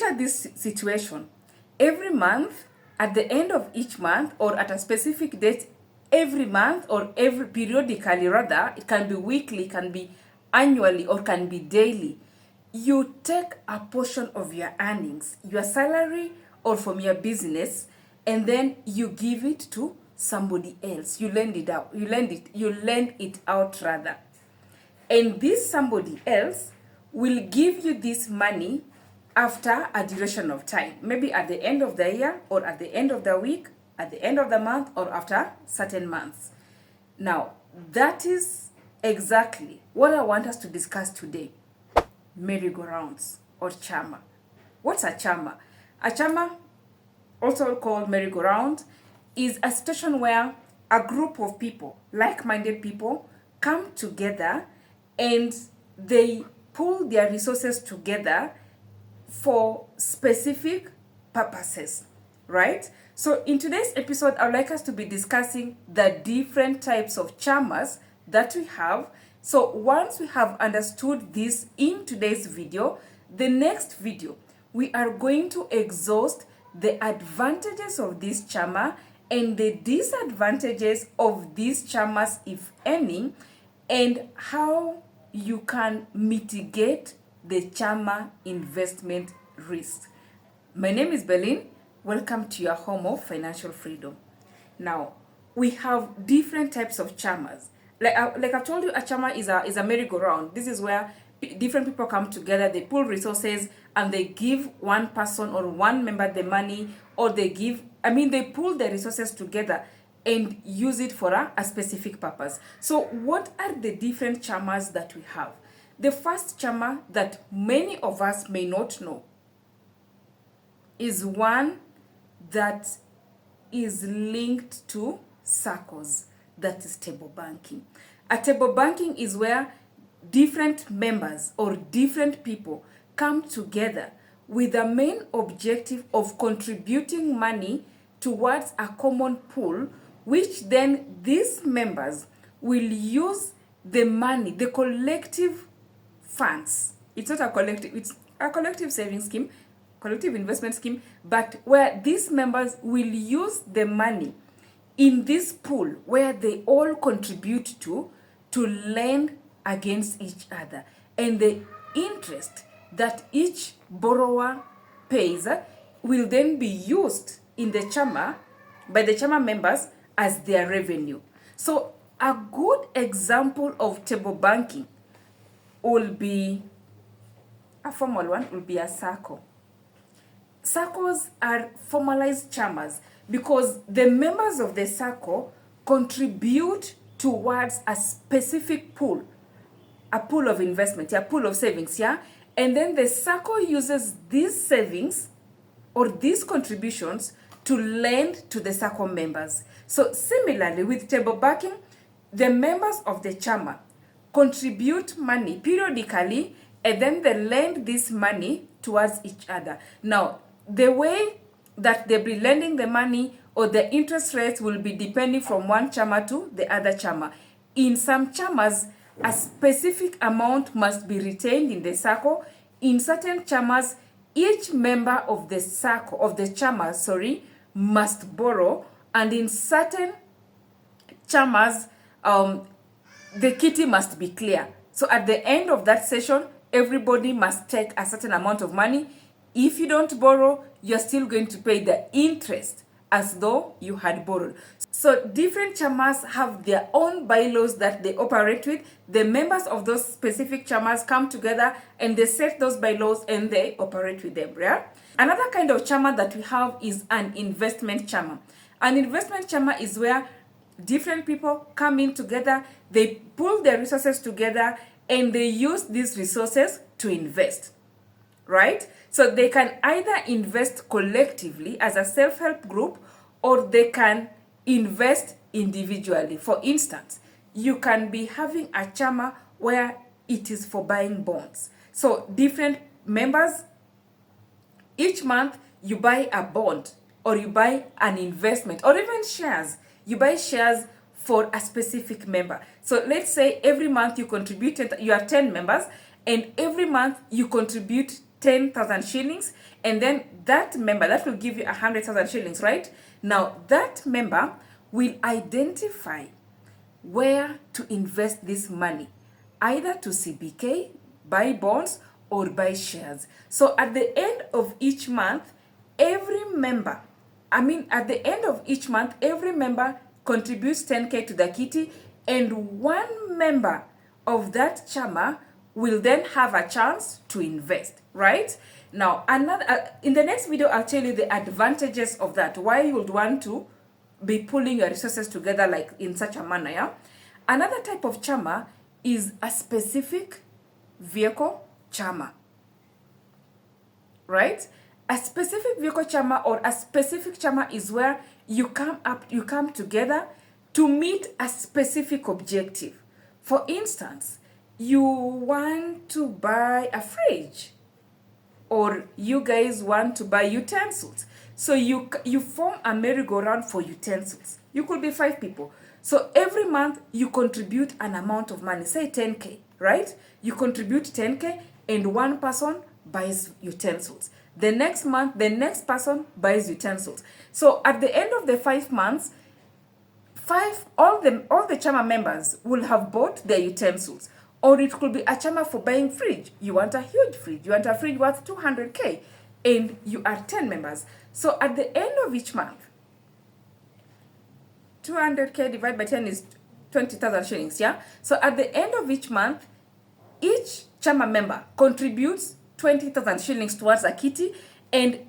Picture this situation. Every month, at the end of each month, or at a specific date, every month or every periodically rather, it can be weekly, can be annually, or can be daily, you take a portion of your earnings, your salary or from your business, and then you give it to somebody else. You lend it out. You lend it out rather. And this somebody else will give you this money after a duration of time, maybe at the end of the year, or at the end of the week, at the end of the month, or after certain months. Now, that is exactly what I want us to discuss today. Merry-go-rounds, or Chama. What's a Chama? A Chama, also called merry-go-round, is a situation where a group of people, like-minded people, come together and they pool their resources together for specific purposes, right? So in today's episode, I'd like us to be discussing the different types of chamas that we have. So once we have understood this in today's video, the next video, we are going to exhaust the advantages of this chama and the disadvantages of these chamas, if any, and how you can mitigate the chama investment risk. My name is Berlin. Welcome to your home of financial freedom. Now, we have different types of chamas. Like I've told you, a chama is a merry-go-round. This is where different people come together, they pool resources, and they give one person or one member the money, or they pool the resources together and use it for a specific purpose. So what are the different chamas that we have? The first chama that many of us may not know is one that is linked to SACCOs, that is table banking. A table banking is where different members or different people come together with the main objective of contributing money towards a common pool, which then these members will use the money, the collective funds. It's not a collective, it's a collective savings scheme, collective investment scheme, but where these members will use the money in this pool where they all contribute to lend against each other. And the interest that each borrower pays will then be used in the chama by the chama members as their revenue. So a good example of table banking will be, a formal one will be a SACCO. SACCOs are formalized chamas because the members of the SACCO contribute towards a specific pool, a pool of investment, a pool of savings, yeah? And then the SACCO uses these savings or these contributions to lend to the SACCO members. So similarly with table banking, the members of the chama contribute money periodically and then they lend this money towards each other. Now, the way that they'll be lending the money or the interest rates will be depending from one chama to the other chama. In some chamas, a specific amount must be retained in the SACCO. In certain chamas, each member of the SACCO, of the chama, must borrow. And in certain chamas, the kitty must be clear. So at the end of that session, everybody must take a certain amount of money. If you don't borrow, you're still going to pay the interest as though you had borrowed. So different chamas have their own bylaws that they operate with. The members of those specific chamas come together and they set those bylaws and they operate with them, yeah? Another kind of chama that we have is an investment chama. An investment chama is where different people come in together, they pool their resources together, and they use these resources to invest, right? So they can either invest collectively as a self-help group, or they can invest individually. For instance, you can be having a chama where it is for buying bonds. So different members, each month you buy a bond, or you buy an investment, or even shares. You buy shares for a specific member. So let's say every month you contribute, you are 10 members, and every month you contribute 10,000 shillings, and then that member, that will give you 100,000 shillings, right? Now, that member will identify where to invest this money, either to CBK, buy bonds, or buy shares. So at the end of each month, every member contributes 10K to the kitty, and one member of that Chama will then have a chance to invest, right? Now, in the next video, I'll tell you the advantages of that, why you would want to be pulling your resources together like in such a manner, yeah? Another type of Chama is a specific vehicle Chama, right? A specific vehicle Chama or a specific Chama is where you come together to meet a specific objective. For instance, you want to buy a fridge, or you guys want to buy utensils. So you form a merry-go-round for utensils. You could be 5 people. So every month you contribute an amount of money, say 10K, right? You contribute 10K and one person buys utensils. The next month, the next person buys utensils. So at the end of the 5 months, all the Chama members will have bought their utensils. Or it could be a Chama for buying fridge. You want a huge fridge. You want a fridge worth 200K. And you are 10 members. So at the end of each month, 200K divided by 10 is 20,000 shillings, yeah? So at the end of each month, each Chama member contributes 20,000 shillings towards a kitty, and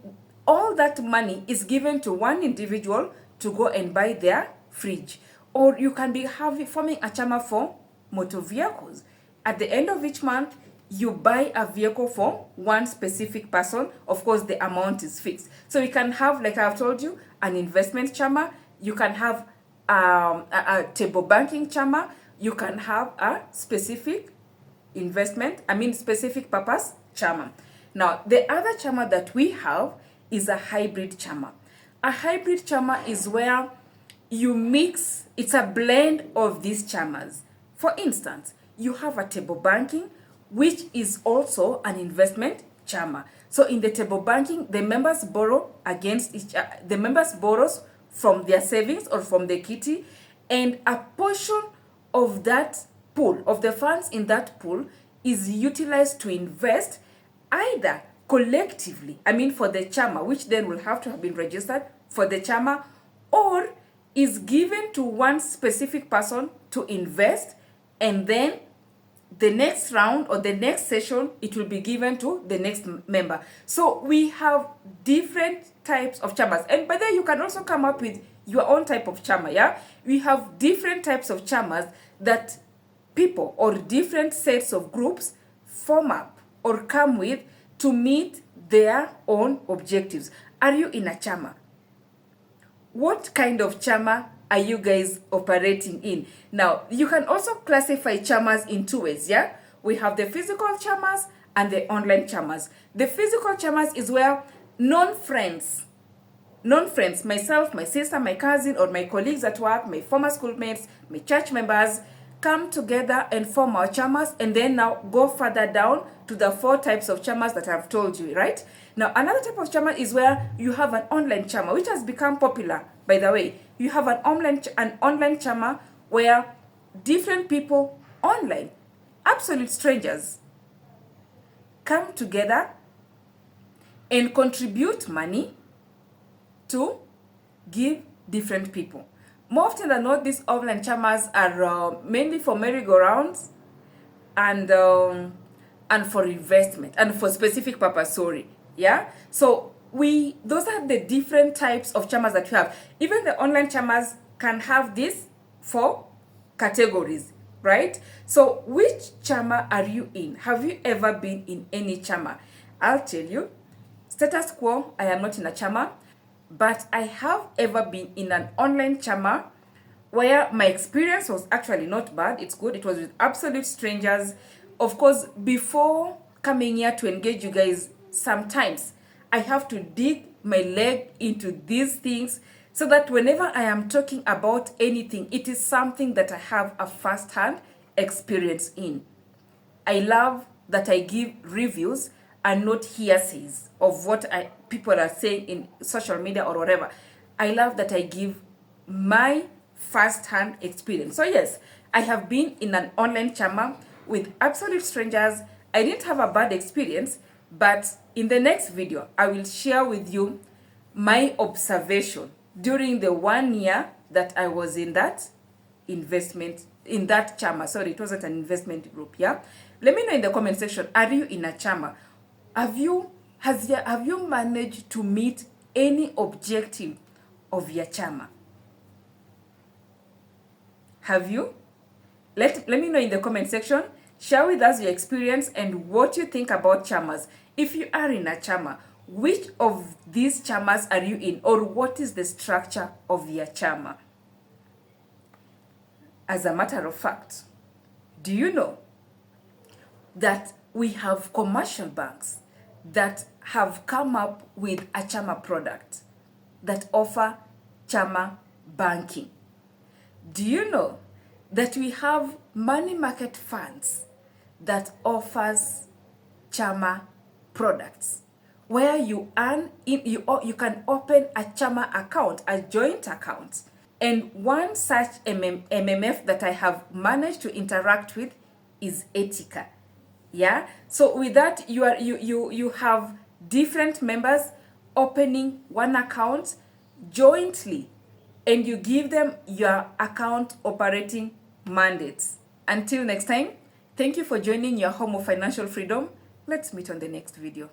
all that money is given to one individual to go and buy their fridge. Or you can be forming a Chama for motor vehicles. At the end of each month, you buy a vehicle for one specific person. Of course, the amount is fixed. So you can have, like I've told you, an investment Chama. You can have a table banking Chama. You can have a specific specific purpose Chama. Now, the other Chama that we have is a hybrid Chama. A hybrid Chama is where you mix, it's a blend of these Chamas. For instance, you have a table banking, which is also an investment Chama. So in the table banking, the members borrow the members borrows from their savings or from the kitty, and a portion of that pool, of the funds in that pool, is utilized to invest either collectively, for the Chama, which then will have to have been registered for the Chama, or is given to one specific person to invest, and then the next round or the next session, it will be given to the next member. So we have different types of Chamas. And by then you can also come up with your own type of Chama, yeah? We have different types of Chamas that people or different sets of groups form up or come with to meet their own objectives. Are you in a Chama? What kind of Chama are you guys operating in? Now, you can also classify Chamas in 2 ways, yeah? We have the physical Chamas and the online Chamas. The physical Chamas is where known friends, myself, my sister, my cousin, or my colleagues at work, my former schoolmates, my church members, come together and form our Chamas, and then now go further down to the 4 types of Chamas that I've told you, right? Now, another type of Chama is where you have an online Chama, which has become popular, by the way. You have an online Chama where different people online, absolute strangers, come together and contribute money to give different people. More often than not, these online Chamas are mainly for merry-go-rounds and for investment and for specific purpose, yeah? So those are the different types of Chamas that we have. Even the online Chamas can have these 4 categories, right? So which Chama are you in? Have you ever been in any Chama? I'll tell you, status quo, I am not in a Chama, but I have ever been in an online Chama where my experience was actually not bad. It's good. It was with absolute strangers. Of course, before coming here to engage you guys, sometimes I have to dig my leg into these things so that whenever I am talking about anything, it is something that I have a first-hand experience in. I love that I give reviews are not hearsays of what people are saying in social media or whatever. I love that I give my first-hand experience. So yes, I have been in an online Chama with absolute strangers. I didn't have a bad experience, but in the next video, I will share with you my observation during the 1 year that I was in that investment, in that Chama. Sorry, it wasn't an investment group, yeah? Let me know in the comment section, are you in a Chama? Have you managed to meet any objective of your Chama? Have you? Let me know in the comment section. Share with us your experience and what you think about Chamas. If you are in a Chama, which of these Chamas are you in, or what is the structure of your Chama? As a matter of fact, do you know that we have commercial banks that have come up with a Chama product that offer Chama banking? Do you know that we have money market funds that offers Chama products where you can open a Chama account, a joint account? And one such MMF that I have managed to interact with is Etica. Yeah, so with that you have different members opening one account jointly, and you give them your account operating mandates. Until next time, thank you for joining your home of financial freedom. Let's meet on the next video.